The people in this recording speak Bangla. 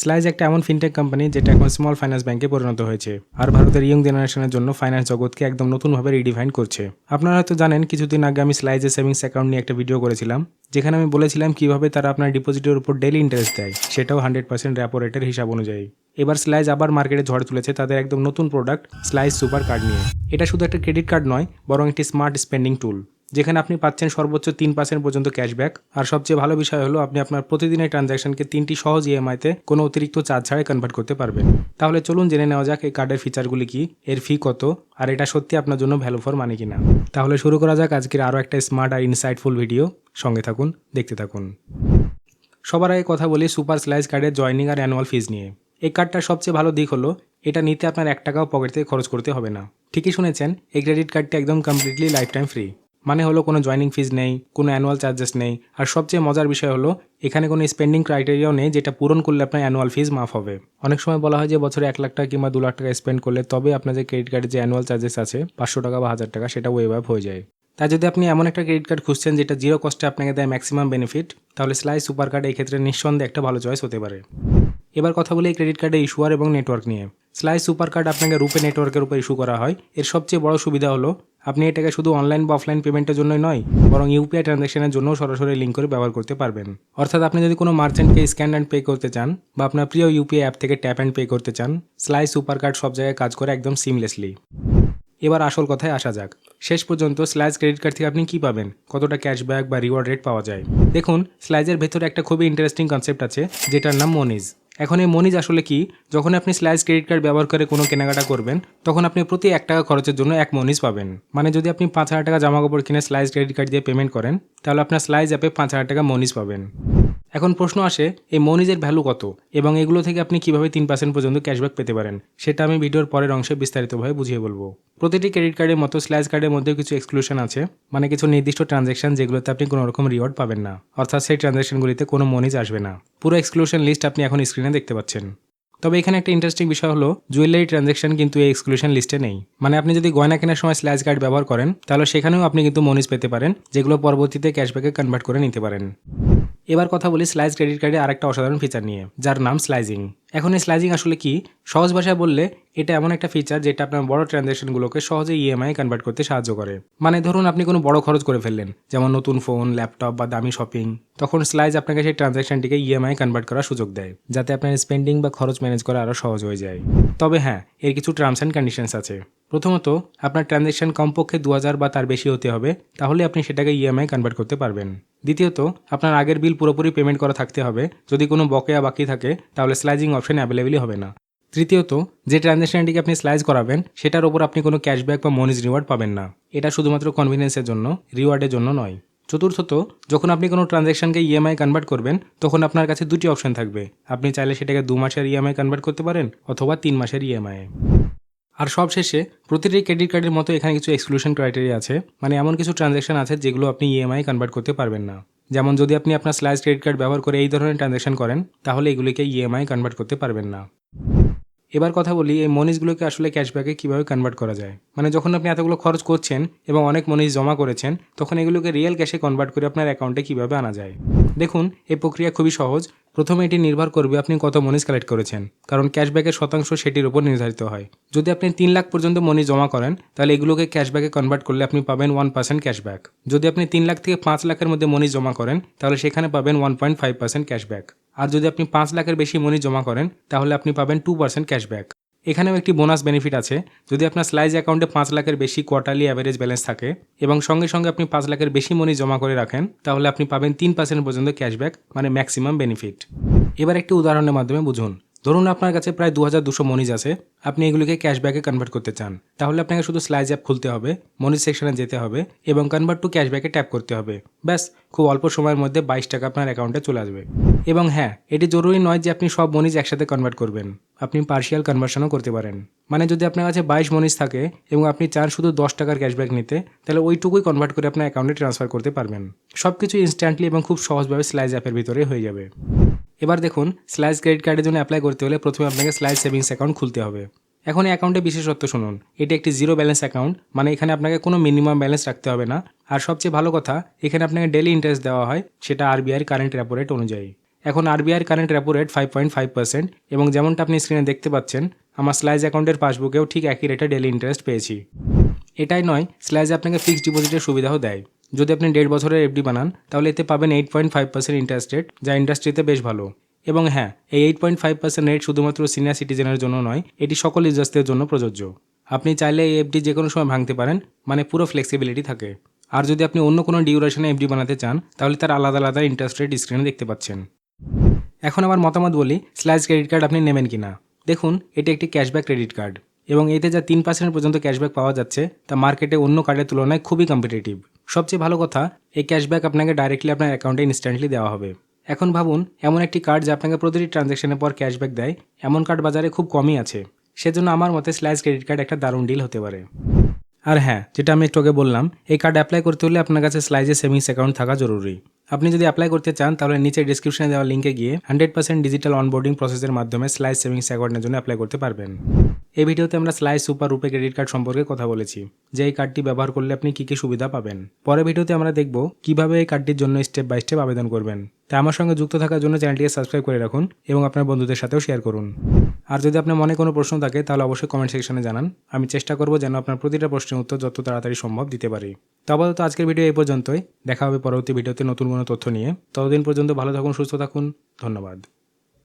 স্লাইজ একটা এমন ফিনটেক কোম্পানি যেটা এখন স্মল ফাইন্যান্স ব্যাংকে পরিণত হয়েছে আর ভারতের ইয়ং জেনারেশনের জন্য ফাইন্যান্স জগৎকে একদম নতুনভাবে রিডিফাইন করছে। আপনারা হয়তো জানেন কিছুদিন আগে আমি স্লাইজের সেভিংস অ্যাকাউন্ট নিয়ে একটা ভিডিও করেছিলাম, যেখানে আমি বলেছিলাম কিভাবে তারা আপনার ডিপোজিটের উপর ডেইলি ইন্টারেস্ট দেয়, সেটাও 100% র্যাপো রেটের হিসাব অনুযায়ী। এবার স্লাইজ আবার মার্কেটে ঝড় তুলেছে তাদের একদম নতুন প্রোডাক্ট স্লাইজ সুপার কার্ড নিয়ে। এটা শুধু একটা ক্রেডিট কার্ড নয়, বরং একটি স্মার্ট স্পেন্ডিং টুল, যেখানে আপনি পাচ্ছেন সর্বোচ্চ 3% পর্যন্ত ক্যাশব্যাক। আর সবচেয়ে ভালো বিষয় হলো আপনি আপনার প্রতিদিনের ট্রানজ্যাকশনকে 3টি সহজ ইএমআইতে কোনো অতিরিক্ত চার্জ ছাড়াই কনভার্ট করতে পারবেন। তাহলে চলুন জেনে নেওয়া যাক এই কার্ডের ফিচারগুলি কি, এর ফি কত, আর এটা সত্যি আপনার জন্য ভ্যালু ফর মানি কিনা। তাহলে শুরু করা যাক আজকের আরও একটা স্মার্ট আর ইনসাইটফুল ভিডিও। সঙ্গে থাকুন, দেখতে থাকুন। সবার আগে কথা বলি সুপার স্লাইজ কার্ডের জয়নিং আর অ্যানুয়াল ফিজ নিয়ে। এই কার্ডটার সবচেয়ে ভালো দিক হলো এটা নিতে আপনার 1 টাকাও পকেট থেকে খরচ করতে হবে না। ঠিকই শুনেছেন, এই ক্রেডিট কার্ডটা একদম কমপ্লিটলি লাইফ টাইম ফ্রি। মানে হলো কোনো জয়নিং ফিজ নেই, কোনো অ্যানুয়াল চার্জেস নেই, আর সবচেয়ে মজার বিষয় হলো এখানে কোনো স্পেন্ডিং ক্রাইটেরিয়াও নেই যেটা পূরণ করলে আপনার অ্যানুয়াল ফিজ মাফ হবে। অনেক সময় বলা হয় যে বছরে 1 লাখ টাকা কিংবা 2 লাখ টাকা স্পেন্ড করলে তবে আপনার যে ক্রেডিট কার্ডের যে অ্যানুয়াল চার্জেস আছে 500 টাকা বা 1000 টাকা, সেটা ওয়েভ আপ হয়ে যায়। তাই যদি আপনি এমন একটা ক্রেডিট কার্ড খুঁজছেন যেটা জিরো কস্টে আপনাকে দেয় ম্যাক্সিমাম বেনিফিট, তাহলে স্লাইজ সুপার কার্ড এই ক্ষেত্রে নিঃসন্দেহে একটা ভালো চয়েস হতে পারে। এবার কথা বলি এই ক্রেডিট কার্ডের ইস্যুয়ার এবং নেটওয়ার্ক নিয়ে। স্লাইজ সুপার কার্ড আপনাকে রুপে নেটওয়ার্কের উপর ইস্যু করা হয়। এর সবচেয়ে বড় সুবিধা হলো আপনি এটাকে শুধু অনলাইন বা অফলাইন পেমেন্টের জন্যই নয়, বরং ইউপিআই ট্রানজ্যাকশনের জন্য সরাসরি লিঙ্ক করে ব্যবহার করতে পারবেন। অর্থাৎ আপনি যদি কোনো মার্চেন্টকে স্ক্যান অ্যান্ড পে করতে চান বা আপনার প্রিয় ইউপিআই অ্যাপ থেকে ট্যাপ অ্যান্ড পে করতে চান, স্লাইজ সুপার কার্ড সব জায়গায় কাজ করে একদম সিমলেসলি। এবার আসল কথায় আসা যাক। শেষ পর্যন্ত স্লাইজ ক্রেডিট কার্ড থেকে আপনি কী পাবেন, কতটা ক্যাশব্যাক বা রিওয়ার্ড রেট পাওয়া যায়। দেখুন, স্লাইজের ভেতরে একটা খুবই ইন্টারেস্টিং কনসেপ্ট আছে যেটার নাম মনিজ। এখন এই মনিজ আসলে কি? যখন আপনি স্লাইজ ক্রেডিট কার্ড ব্যবহার করে কোনো কেনাকাটা করবেন, তখন আপনি প্রতি 1 টাকা খরচের জন্য 1 মনিজ পাবেন। মানে যদি আপনি 5,000 টাকা জামা কাপড় কিনে স্লাইজ ক্রেডিট কার্ড দিয়ে পেমেন্ট করেন, তাহলে আপনার স্লাইজ অ্যাপে 5,000 টাকা মনিজ পাবেন। এখন প্রশ্ন আসে এই মনিজের ভ্যালু কত এবং এগুলো থেকে আপনি কিভাবে 3% পর্যন্ত ক্যাশব্যাক পেতে পারেন, সেটা আমি ভিডিওর পরের অংশে বিস্তারিতভাবে বুঝিয়ে বলবো। প্রতিটি ক্রেডিট কার্ডের মতো স্লাইজ কার্ডের মধ্যে কিছু এক্সক্লুশন আছে, মানে কিছু নির্দিষ্ট ট্রানজ্যাকশন যেগুলোতে আপনি কোনো রকম রিওয়ার্ড পাবেন না, অর্থাৎ সেই ট্রানজ্যাকশনগুলিতে কোনো মনিজ আসবে না। পুরো এক্সক্লুশন লিস্ট আপনি এখন স্ক্রিনে দেখতে পাচ্ছেন। তবে এখানে একটা ইন্টারেস্টিং বিষয় হলো জুয়েলারি ট্রানজ্যাকশন কিন্তু এই এক্সক্লুশন লিস্টে নেই। মানে আপনি যদি গয়না কেনার সময় স্লাইজ কার্ড ব্যবহার করেন, তাহলে সেখানেও আপনি কিন্তু মনিজ পেতে পারেন, যেগুলো পরবর্তীতে ক্যাশব্যাকে কনভার্ট করে নিতে পারেন। এবার কথা বলি স্লাইজ ক্রেডিট কার্ডে আরেকটা অসাধারণ ফিচার নিয়ে, যার নাম স্লাইজিং। এখন এই স্লাইজিং আসলে কি? সহজ ভাষায় বললে এটা এমন একটা ফিচার যেটা আপনার বড় ট্রানজ্যাকশনগুলোকে সহজে ইএমআই কনভার্ট করতে সাহায্য করে। মানে ধরুন আপনি কোনো বড় খরচ করে ফেললেন, যেমন নতুন ফোন, ল্যাপটপ বা দামি শপিং, তখন স্লাইজ আপনাকে সেই ট্রানজ্যাকশনটিকে ইএমআই কনভার্ট করার সুযোগ দেয়, যাতে আপনার স্পেন্ডিং বা খরচ ম্যানেজ করা আরও সহজ হয়ে যায়। তবে হ্যাঁ, এর কিছু টার্মস অ্যান্ড কন্ডিশনস আছে। প্রথমত, আপনার ট্রানজ্যাকশন কমপক্ষে 2000 বা তার বেশি হতে হবে, তাহলে আপনি সেটাকে ইএমআই কনভার্ট করতে পারবেন। দ্বিতীয়ত, আপনার আগের বিল পুরোপুরি পেমেন্ট করা থাকতে হবে। যদি কোনো বকেয়া বাকি থাকে, তাহলে স্লাইজিং অপশন অ্যাভেলেবলই হবে না। তৃতীয়ত, যে ট্রানজ্যাকশনটিকে আপনি স্লাইজ করাবেন সেটার উপর আপনি কোনো ক্যাশব্যাক বা মনিজ রিওয়ার্ড পাবেন না। এটা শুধুমাত্র কনভিনিয়েন্সের জন্য, রিওয়ার্ডের জন্য নয়। চতুর্থত, যখন আপনি কোনো ট্রানজ্যাকশনকে ইএমআই কনভার্ট করবেন, তখন আপনার কাছে 2টি অপশন থাকবে। আপনি চাইলে সেটাকে 2 মাসের ইএমআই কনভার্ট করতে পারেন অথবা 3 মাসের ইএমআই। আর সবশেষে, প্রতিটি ক্রেডিট কার্ডের মতো এখানে কিছু এক্সক্লুশন ক্রাইটেরিয়া আছে, মানে এমন কিছু ট্রানজ্যাকশন আছে যেগুলো আপনি ইএমআই কনভার্ট করতে পারবেন না। যেমন যদি আপনি আপনার স্লাইজ ক্রেডিট কার্ড ব্যবহার করে এই ধরনের ট্রানজ্যাকশন করেন, তাহলে এগুলিকে ইএমআই কনভার্ট করতে পারবেন না। এবার কথা বলি এই মনিজগুলোকে আসলে ক্যাশব্যাকে কীভাবে কনভার্ট করা যায়। মানে যখন আপনি এতগুলো খরচ করছেন এবং অনেক মনিজ জমা করেছেন, তখন এগুলোকে রিয়েল ক্যাশে কনভার্ট করে আপনার অ্যাকাউন্টে কীভাবে আনা যায়। দেখুন, এই প্রক্রিয়া খুবই সহজ। প্রথমে এটি নির্ভর করবে আপনি কত মনিজ কালেক্ট করেছেন, কারণ ক্যাশব্যাকের শতাংশ সেটির উপর নির্ধারিত হয়। যদি আপনি 3 লাখ পর্যন্ত মনিজ জমা করেন, তাহলে এগুলোকে ক্যাশব্যাকে কনভার্ট করলে আপনি পাবেন 1% ক্যাশব্যাক। যদি আপনি 3 লাখ থেকে 5 লাখের মধ্যে মনিজ জমা করেন, তাহলে সেখানে পাবেন 1.5% ক্যাশব্যাক। আর যদি আপনি 5 লাখের বেশি মনিজ জমা করেন, তাহলে আপনি পাবেন 2% ক্যাশব্যাক। এখানেও একটি বোনাস বেনিফিট আছে। যদি আপনার স্লাইজ অ্যাকাউন্টে 5 লাখের বেশি কোয়ার্টারলি অ্যাভারেজ ব্যালেন্স থাকে এবং সঙ্গে সঙ্গে আপনি 5 লাখের বেশি মনি জমা করে রাখেন, তাহলে আপনি পাবেন 3% পর্যন্ত ক্যাশব্যাক, মানে ম্যাক্সিমাম বেনিফিট। এবার একটি উদাহরণের মাধ্যমে বুঝুন। ধরুন আপনার কাছে প্রায় 2200 মনিজ আছে, আপনি এগুলিকে ক্যাশব্যাকে কনভার্ট করতে চান। তাহলে আপনাকে শুধু স্লাইজ অ্যাপ খুলতে হবে, মনিজ সেকশনে যেতে হবে এবং কনভার্ট টু ক্যাশব্যাকে ট্যাপ করতে হবে। ব্যাস, খুব অল্প সময়ের মধ্যে 22 টাকা আপনার অ্যাকাউন্টে চলে আসবে। এবং হ্যাঁ, এটি জরুরি নয় যে আপনি সব মনিজ একসাথে কনভার্ট করবেন। আপনি পার্শিয়াল কনভার্সনও করতে পারেন। মানে যদি আপনার কাছে 22 মনিজ থাকে এবং আপনি চান শুধু 10 টাকার ক্যাশব্যাক নিতে, তাহলে ওইটুকুই কনভার্ট করে আপনার অ্যাকাউন্টে ট্রান্সফার করতে পারবেন। সব কিছু ইনস্ট্যান্টলি এবং খুব সহজভাবে স্লাইজ অ্যাপের ভিতরে হয়ে যাবে। এবার দেখুন, স্লাইজ ক্রেডিট কার্ডের জন্য অ্যাপ্লাই করতে হলে প্রথমে আপনাকে স্লাইজ সেভিংস অ্যাকাউন্ট খুলতে হবে। এখন এই অ্যাকাউন্টে বিশেষত্ব শুনুন। এটি একটি জিরো ব্যালেন্স অ্যাকাউন্ট, মানে এখানে আপনাকে কোনো মিনিমাম ব্যালেন্স রাখতে হবে না। আর সবচেয়ে ভালো কথা, এখানে আপনাকে ডেলি ইন্টারেস্ট দেওয়া হয়, সেটা আরবিআইয়ের কারেন্ট রেপো রেট অনুযায়ী। এখন আরবিআইয়ের কারেন্ট রেপো রেট 5.5% এবং যেমনটা আপনি স্ক্রিনে দেখতে পাচ্ছেন আমার স্লাইজ অ্যাকাউন্টের পাসবুকেও ঠিক একই রেটে ডেলি ইন্টারেস্ট পেয়েছি। এটাই নয়, স্লাইজ আপনাকে ফিক্সড ডিপোজিটের সুবিধাও দেয়। যদি আপনি 1.5 বছরের এফডি বানান তাহলে এতে পাবেন 8.5% ইন্টারেস্ট রেট, যা ইন্ডাস্ট্রিতে বেশ ভালো। এবং হ্যাঁ, এই 8.5% রেট শুধুমাত্র সিনিয়র সিটিজেনের জন্য নয়, এটি সকল ইউজার্সদের জন্য প্রযোজ্য। আপনি চাইলে এই এফডি যে কোনো সময় ভাঙতে পারেন, মানে পুরো ফ্লেক্সিবিলিটি থাকে। আর যদি আপনি অন্য কোনো ডিউরেশনে এফডি বানাতে চান তাহলে তার আলাদা আলাদা ইন্টারেস্ট রেট স্ক্রিনে দেখতে পাচ্ছেন। এখন আমার মতামত বলি, স্লাইজ ক্রেডিট কার্ড আপনি নেবেন কিনা। দেখুন, এটি একটি ক্যাশব্যাক ক্রেডিট কার্ড এবং এতে যা 3% পর্যন্ত ক্যাশব্যাক পাওয়া যাচ্ছে তা মার্কেটে অন্য কার্ডের তুলনায় খুবই কম্পিটিটিভ। সবচেয়ে ভালো কথা, এই ক্যাশব্যাক আপনাকে ডাইরেক্টলি আপনার অ্যাকাউন্টে ইনস্ট্যান্টলি দেওয়া হবে। এখন ভাবুন, এমন একটি কার্ড যা আপনাকে প্রতিটি ট্রানজ্যাকশনের পর ক্যাশব্যাক দেয়, এমন কার্ড বাজারে খুব কমই আছে। সেজন্য আমার মতে স্লাইজ ক্রেডিট কার্ড একটা দারুণ ডিল হতে পারে। আর হ্যাঁ, যেটা আমি একটু আগে বললাম, এই কার্ড অ্যাপ্লাই করতে হলে আপনার কাছে স্লাইজে সেভিংস অ্যাকাউন্ট থাকা জরুরি। আপনি যদি অ্যাপ্লাই করতে চান তাহলে নিচে ডিসক্রিপশনে দেওয়া লিঙ্কে গিয়ে 100% ডিজিটাল অনবোর্ডিং প্রসেসের মাধ্যমে স্লাইজ সেভিংস অ্যাকাউন্টের জন্য অ্যাপ্লাই করতে পারবেন। এই ভিডিওতে আমরা স্লাইজ সুপার রুপে ক্রেডিট কার্ড সম্পর্কে কথা বলেছি, যে এই কার্ডটি ব্যবহার করলে আপনি কী কী সুবিধা পাবেন। পরের ভিডিওতে আমরা দেখব কিভাবে এই কার্ডটির জন্য স্টেপ বাই স্টেপ আবেদন করবেন। তাই আমার সঙ্গে যুক্ত থাকার জন্য চ্যানেলটিকে সাবস্ক্রাইব করে রাখুন এবং আপনার বন্ধুদের সাথেও শেয়ার করুন। আর যদি আপনার মনে কোনো প্রশ্ন থাকে তাহলে অবশ্যই কমেন্ট সেকশনে জানান। আমি চেষ্টা করব যেন আপনার প্রতিটা প্রশ্নের উত্তর যত তাড়াতাড়ি সম্ভব দিতে পারি। তো আপাতত আজকের ভিডিও এই পর্যন্তই। দেখা হবে পরবর্তী ভিডিওতে নতুন কোনো তথ্য নিয়ে। ততদিন পর্যন্ত ভালো থাকুন, সুস্থ থাকুন। ধন্যবাদ।